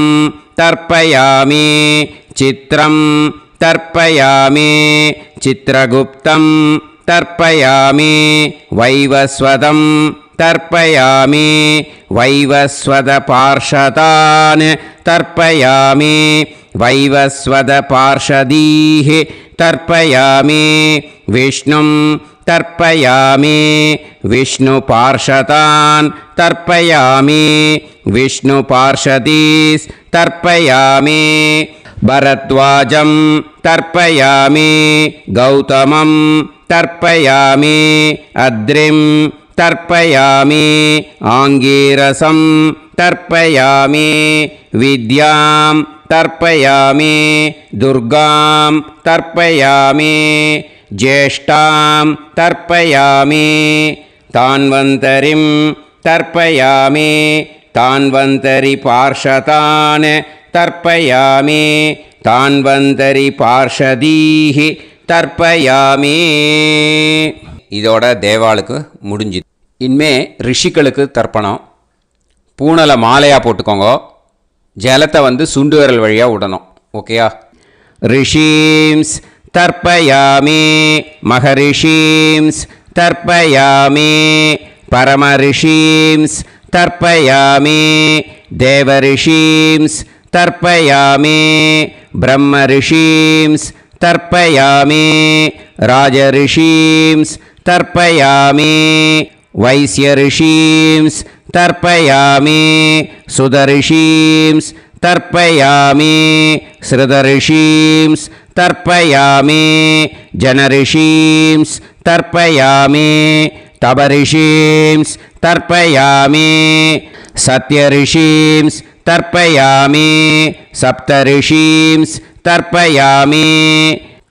B: तर्पयामि चित्रं तर्पयामि चित्रगुप्तं तर्पयामि वैवस्वतं तर्पयामि वैवस्वतपार्षदान् तर्पयामि वैवस्वतपार्षदीः तर्पयामि विष्णुं तर्पयामि विष्णुपार्षदान् तर्पयामि विष्णुपार्षदीस् तर्पयामि भरद्वाजं तर्पयामि गौतमं तर्पयामि अद्रिं तर्पयामि आङ्गीरसं तर्पयामि विद्यां तर्पयामि दुर्गां तर्पयामि ज्येष्ठां तर्पयामि तान्वन्तरिं तर्पयामि तान्वन्तरिपार्षदान् तर्पयामि तान्वन्तरिपार्षदीः தர்ப்பயாமி. இதோட தேவாளுக்கு முடிஞ்சுது. இனிமே ரிஷிகளுக்கு தர்ப்பணம். பூனலை மாலையாக போட்டுக்கோங்க. ஜலத்தை சுண்டு விரல் வழியாக விடணும். ஓகேயா? ரிஷீம்ஸ் தர்ப்பயாமி, மகரிஷீம்ஸ் தர்ப்பயாமி, பரமரிஷீம்ஸ் தர்ப்பயாமி, தேவரிஷீம்ஸ் தர்ப்பயாமி, பிரம்மரிஷீம்ஸ் तर्पयामि, राजऋषींस् तर्पयामि, वैश्यऋषींस् तर्पयामि, सुदऋषींस् तर्पयामि, श्रुतऋषींस् तर्पयामि, जनऋषींस् तर्पयामि, तपऋषींस् तर्पयामि, सत्यऋषींस् तर्पयामि, सप्तऋषींस् तर्पयामि,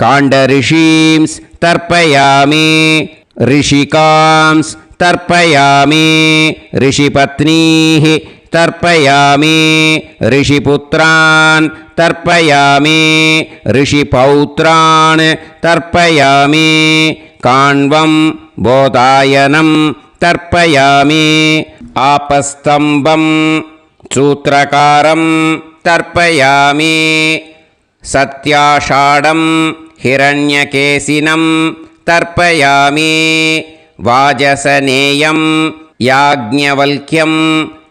B: काण्डऋषींस् तर्पयामि, ऋषिकांस् तर्पयामि, ऋषिपत्नीः तर्पयामि ऋषिपुत्रान् तर्पयामि ऋषिपौत्रान् तर्पयामि काण्वं बोधायनं तर्पयामि आपस्तम्भं सूत्रकारं तर्पयामि सत्याषाढं हिरण्यकेशिनं तर्पयामि वाजसनेयं याज्ञवल्क्यं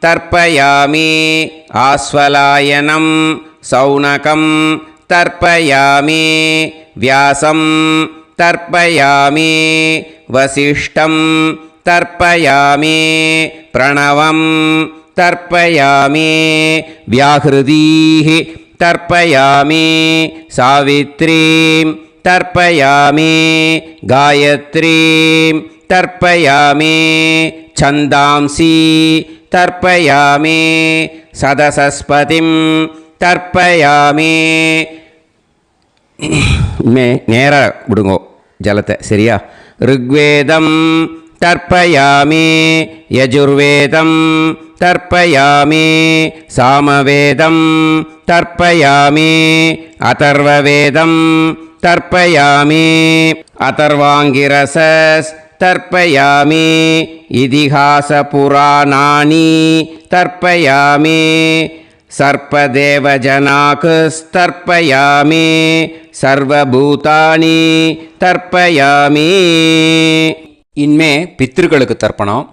B: तर्पयामि आस्वलायनं सौनकं तर्पयामि व्यासं तर्पयामि वसिष्ठं तर्पयामि प्रणवं तर्पयामि व्याहृतीः तर्पयामि सावित्रीं तर्पयामि गायत्रीं तर्पयामि छन्दांसि तर्पयामि सदसस्पतिं तर्पयामि நேராக விடுங்கோ ஜலத்தை சரியா ऋग्वेदं तर्पयामि यजुर्वेदं तर्पयामि सामवेदं तर्पयामि अथर्ववेदं तर्पयामि अथर्वाङ्गिरसस् तर्पयामि इतिहासपुराणानि तर्पयामि सर्पदेवजनाकस्तर्पयामि सर्वभूतानि तर्पयामि
A: இனிமே பித்திருக்களுக்கு தர்ப்பணம்.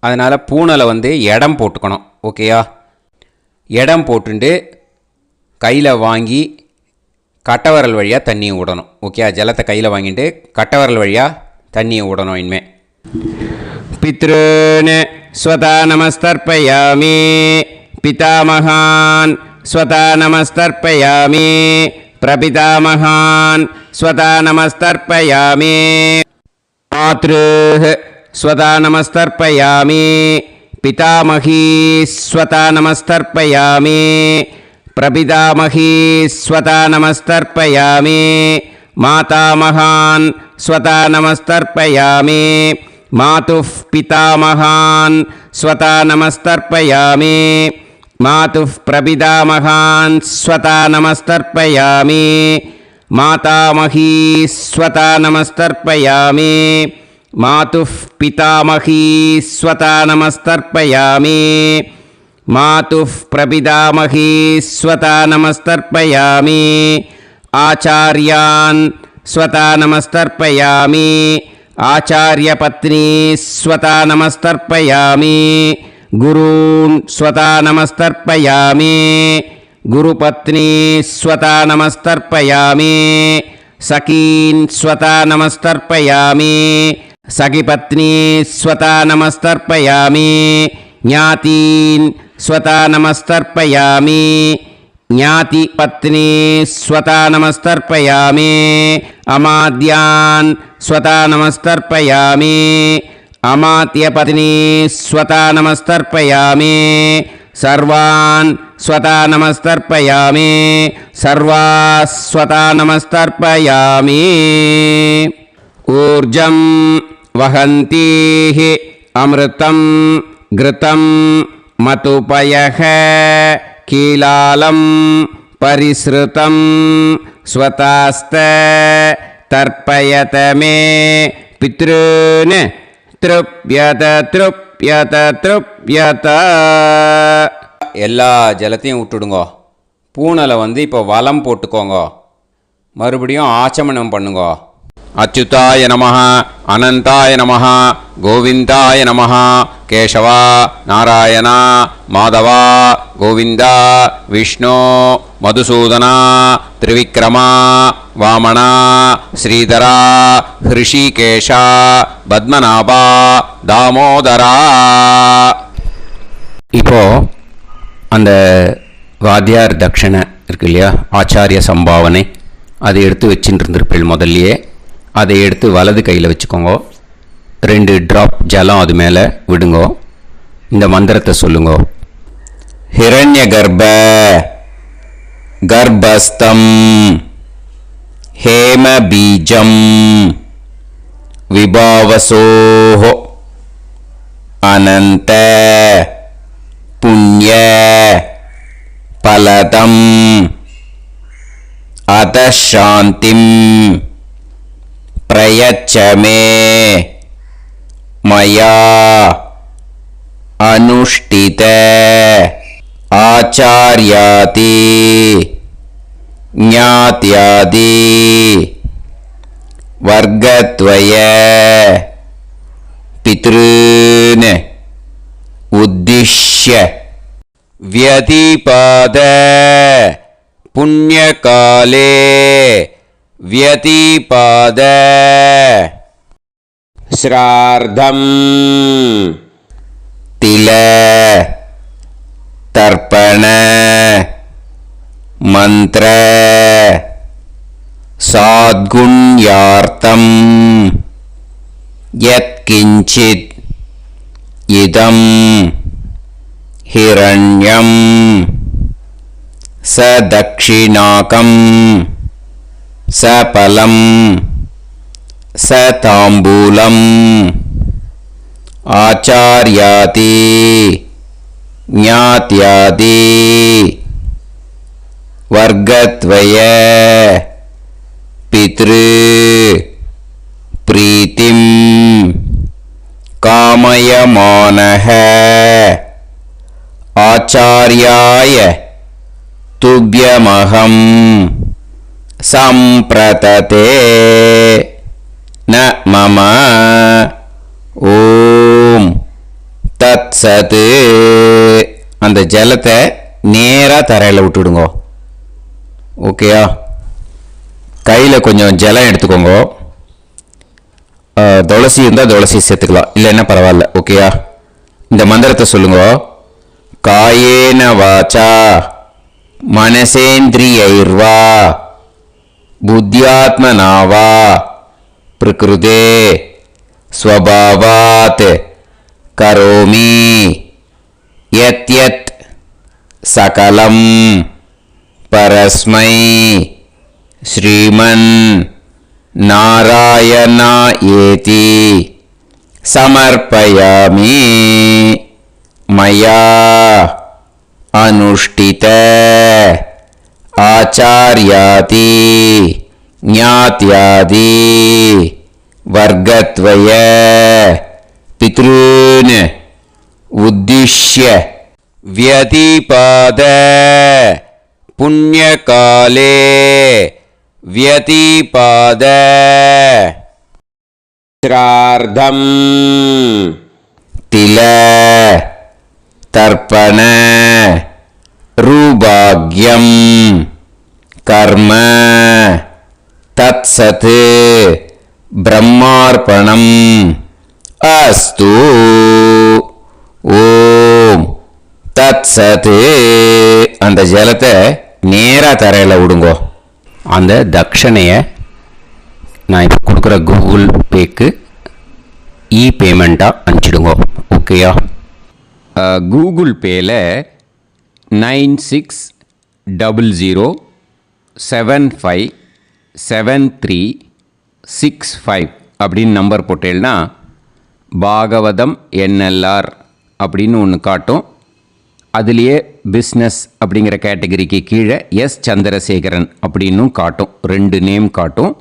A: அதனால் பூனலை வந்து இடம் போட்டுக்கணும். ஓகேயா? இடம் போட்டுண்டு கையில் வாங்கி கட்டவரல் வழியாக தண்ணியை விடணும். ஓகே? ஜலத்தை கையில் வாங்கிட்டு கட்டவரல் வழியாக தண்ணியை விடணும். இனிமே
B: पितॄन् स्वता नमस्तर्पयामि पितामहान् स्वता नमस्तर्पयामि प्रपितामहान् स्वता नमस्तर्पयामि मातृः स्वता नमस्तर्पयामि पितामही स्वता नमस्तर्पयामि प्रपितामही स्वता नमस्तर्पयामि मातामहान् स्वता नमस्तर्पयामि मातुः पितामहान् स्वता नमस्तर्पयामि मातुः प्रपितामहान् स्वता नमस्तर्पयामि मातामही स्वता नमस्तर्पयामि मातुः पितामही स्वता नमस्तर्पयामि मातुः प्रपितामही स्वता नमस्तर्पयामि आचार्यान् स्वता नमस्तर्पयामि आचार्यपत्नी स्वता नमस्तर्पयामि गुरून् स्वता नमस्तर्पयामि गुरुपत्नी स्वता नमस्तर्पयामि सखीन् स्वता नमस्तर्पयामि सखिपत्नी स्वता नमस्तर्पयामि ज्ञातीन् स्वता नमस्तर्पयामि ज्ञातिपत्नी स्वता नमस्तर्पयामि अमाद्यान् स्वता नमस्तर्पयामि अमात्यपत्नी स्वता नमस्तर्पयामि सर्वान् स्वता नमस्तर्पयामि सर्वाः स्वता नमस्तर्पयामि ऊर्जं वहन्तीः अमृतं घृतं मतुपयः कीलालं परिसृतं स्वतास्त तर्पयत मे पितॄन् तृप्यत तृप्यत तृप्यत
A: எல்லா ஜலத்தையும் விட்டுடுங்கோ. பூனலை வந்து இப்போ வலம் போட்டுக்கோங்க. மறுபடியும் ஆச்சமனம் பண்ணுங்கோ. அச்சுதாய நமஹ, அனந்தாய நமஹ, கோவிந்தாய நமஹ, கேசவா, நாராயணா, மாதவா, கோவிந்தா, விஷ்ணு, மதுசூதனா, திரிவிக்ரமா, வாமனா, ஸ்ரீதரா, ஹிருஷிகேஷா, பத்மநாபா, தாமோதரா. இப்போ அந்த வாத்தியார் தட்சணை இருக்கு இல்லையா, ஆச்சாரிய சம்பாவனை, அதை எடுத்து வச்சுட்டு இருந்திருப்பேன் முதல்லையே. அதை எடுத்து வலது கையில் வச்சுக்கோங்க. 2 ட்ராப் ஜலம் அது மேலே விடுங்கோ. இந்த மந்திரத்தை சொல்லுங்கோ. ஹிரண்ய கர்ப்ப கர்ப்பஸ்தம் ஹேம பீஜம் விபாவசோஹோ அனந்த
B: புண்ணிய பலதம் அதசாந்திம் பிரயச்சமே மயா அனுஷ்டித ஆச்சார்யாதி ஞாத்யாதி வர்க்கத்வய பித்ருன் உத்திஷ்ய व्यतिपाद पुण्यकाले व्यतिपाद श्रार्धं तिल तर्पण मंत्र साद्गुण्यार्थं यत्किंचित् इदं हिरण्यं स दक्षिणाकं स फलं स ताम्बूलम् आचार्याति ज्ञात्यादि वर्गद्वय पितृ प्रीतिं कामयमानः आचार्याय तुभ्यमहं सम्प्रतते न मम ஓம் தத் சத். அந்த ஜலத்தை நேராக தரையில் விட்டுடுங்க. ஓகேயா? கையில் கொஞ்சம் ஜலம் எடுத்துக்கோங்க. துளசி இருந்தால் துளசி சேர்த்துக்கலாம், இல்லைன்னா பரவாயில்ல. ஓகேயா? இந்த மந்திரத்தை சொல்லுங்க. காயேன வாச்சா மனசேந்திரியைர்வா புத்தியாத்மனாவா பிரகிருதே ஸ்வபாவாத் கரோமி யத் யத் சகலம் பரஸ்மை ஸ்ரீமன் நாராயணா ஏதி சமர்ப்பயாமி மயா அனுஷ்டித ஆச்சார்யாதி ஞாத்யாதி வர்க்கத்வய பித்ருன் உத்திஷ்ய व्यतिपाद पुण्यकाले व्यतिपाद श्रार्धं तिल तर्पण रूभाग्यं कर्म तत्सत् ब्रह्मार्पणम् अस्तु. ஓம் தத் சத். அந்த ஜலத்தை நேராக தரையில் விடுங்கோ. அந்த தட்சணையை நான் இப்போ கொடுக்குற கூகுள் பேக்கு பேமெண்ட்டாக அனுப்பிச்சிடுங்கோ. ஓகேயா? கூகுள் பேயில் 9600757365 அப்படின்னு நம்பர் போட்டேன்னா பாகவதம் என்எல்ஆர் அப்படின்னு ஒன்று காட்டும். அதுலேயே பிஸ்னஸ் அப்படிங்கிற கேட்டகரிக்கு கீழே எஸ் சந்திரசேகரன் அப்படின்னும் காட்டும். 2 நேம் காட்டும்.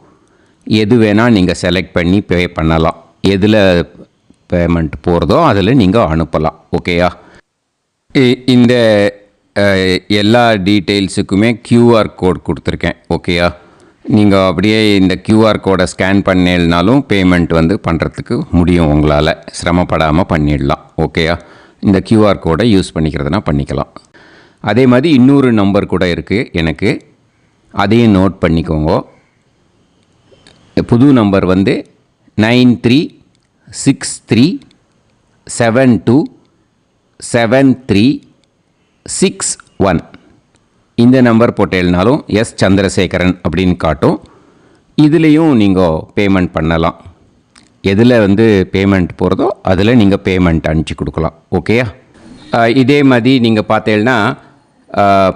B: எது வேணால் நீங்கள் செலக்ட் பண்ணி பே பண்ணலாம். எதில் பேமெண்ட் போகிறதோ அதில் நீங்கள் அனுப்பலாம். ஓகேயா? இந்த எல்லா டீட்டெயில்ஸுக்குமே QR கோட் கொடுத்துருக்கேன். ஓகேயா? நீங்கள் அப்படியே இந்த QR கோடை ஸ்கேன் பண்ணினாலும் பேமெண்ட் பண்ணுறதுக்கு முடியும். உங்களால் சிரமப்படாமல் பண்ணிடலாம். ஓகேயா? இந்த QR கோடை யூஸ் பண்ணிக்கிறதுனா பண்ணிக்கலாம். அதே மாதிரி இன்னொரு நம்பர் கூட இருக்குது எனக்கு, அதையும் நோட் பண்ணிக்கோங்க. புது நம்பர் 9363727361. இந்த நம்பர் போட்டேல்னாலும் எஸ் சந்திரசேகரன் அப்படின்னு காட்டும். இதுலேயும் நீங்கள் பேமெண்ட் பண்ணலாம். எதில் பேமெண்ட் போகிறதோ அதில் நீங்கள் பேமெண்ட் அனுப்பிச்சி கொடுக்கலாம். ஓகேயா? இதே மாதிரி நீங்கள் பார்த்தேன்னா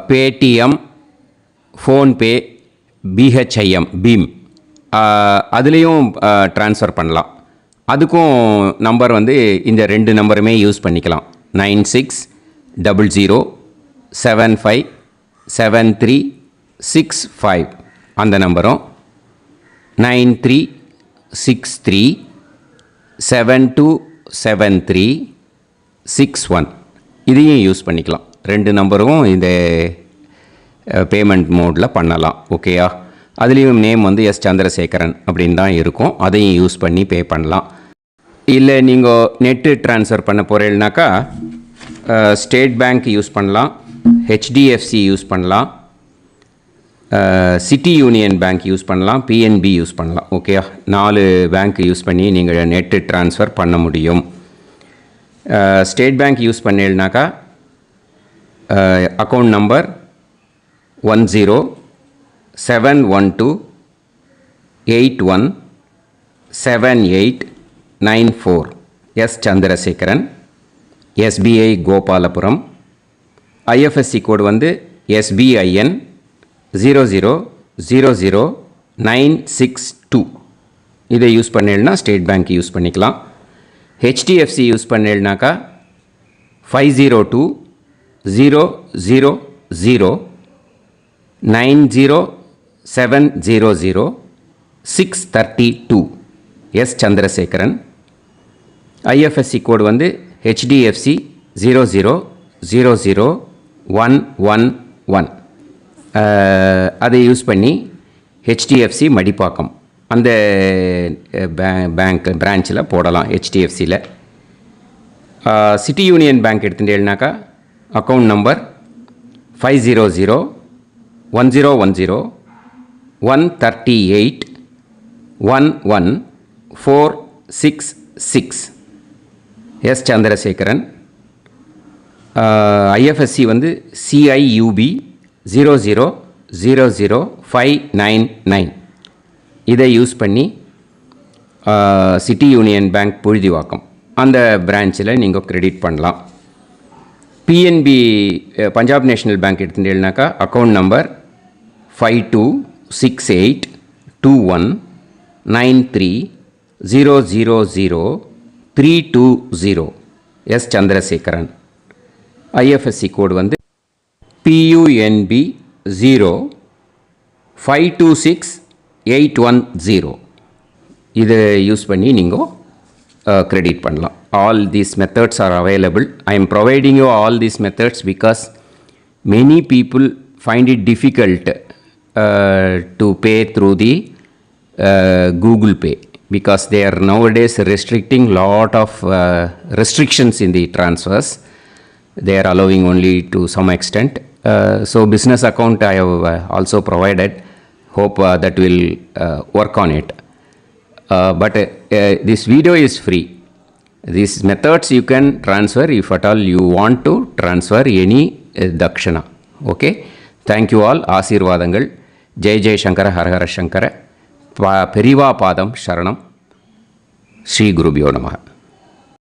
B: பேடிஎம், ஃபோன்பே, பிஹெச்ஐஎம், பீம் அதுலேயும் ட்ரான்ஸ்ஃபர் பண்ணலாம். அதுக்கும் நம்பர் இந்த 2 நம்பருமே யூஸ் பண்ணிக்கலாம். 00757365 அந்த நம்பரும் 9363727361 இதையும் யூஸ் பண்ணிக்கலாம். 2 நம்பரும் இந்த பேமெண்ட் மோடில் பண்ணலாம். ஓகேயா? அதுலேயும் நேம் வந்து எஸ் சந்திரசேகரன் அப்படின்னு தான் இருக்கும். அதையும் யூஸ் பண்ணி பே பண்ணலாம். இல்லை நீங்கள் நெட்டு ட்ரான்ஸ்ஃபர் பண்ண போகிறீங்கனாக்கா ஸ்டேட் பேங்க் யூஸ் பண்ணலாம், ஹெச்டிஎஃப்சி யூஸ் பண்ணலாம், சிட்டி யூனியன் பேங்க் யூஸ் பண்ணலாம், பிஎன்பி யூஸ் பண்ணலாம். ஓகேயா? 4 பேங்க் யூஸ் பண்ணி நீங்கள் நெட்டு ட்ரான்ஸ்ஃபர் பண்ண முடியும். ஸ்டேட் பேங்க் யூஸ் பண்ணீங்கனாக்கா account number 1071281789 S Chandrasekaran, SBI Gopalapuram. IFSC code வந்து SBIN 0000962. இதை யூஸ் பண்ணீங்கன்னா ஸ்டேட் பேங்க் யூஸ் பண்ணிக்கலாம். ஹெச்டிஎஃப்சி யூஸ் பண்ணீங்கனாக்கா 5020090700 எஸ் சந்திரசேகரன். ஐஎஃப்எஸ்சி கோடு வந்து HDFC 0000111. அதை யூஸ் பண்ணி HDFC மடிப்பாக்கம் அந்த பேங்க் பிரான்ச்சில் போடலாம். HDFCயில் சிட்டி யூனியன் பேங்க் எடுத்துட்டேன்னாக்கா account number 5001001381146 S Chandrasekaran. IFSC வந்து CIUB 0000599. இதை யூஸ் பண்ணி சிட்டி யூனியன் பேங்க் புழுதிவாக்கம் அந்த பிரான்ச்சில் நீங்கள் கிரெடிட் பண்ணலாம். பிஎன்பி பஞ்சாப் நேஷ்னல் பேங்க் எடுத்துட்டீங்கன்னாக்கா account number 52682193000320 S Chandrasekaran. IFSC code வந்து PUNB 0526810. இதை யூஸ் பண்ணி நீங்கள் கிரெடிட் பண்ணலாம். All these methods are available. I am providing you all these methods because many people find it difficult to pay through the Google Pay because they are nowadays restricting lot of restrictions in the transfers. They are allowing only to some extent. So business account I have also provided. Hope that will work on it. But this video is free. These methods you can transfer if at all you want to transfer any dakshana. Okay. Thank you all. ஆசீர்வாதங்கள். ஜெய் ஜெய் சங்கர ஹரஹர சங்கர. பெரிவா பாதம் சரணம். ஸ்ரீ குருபியோ நமः.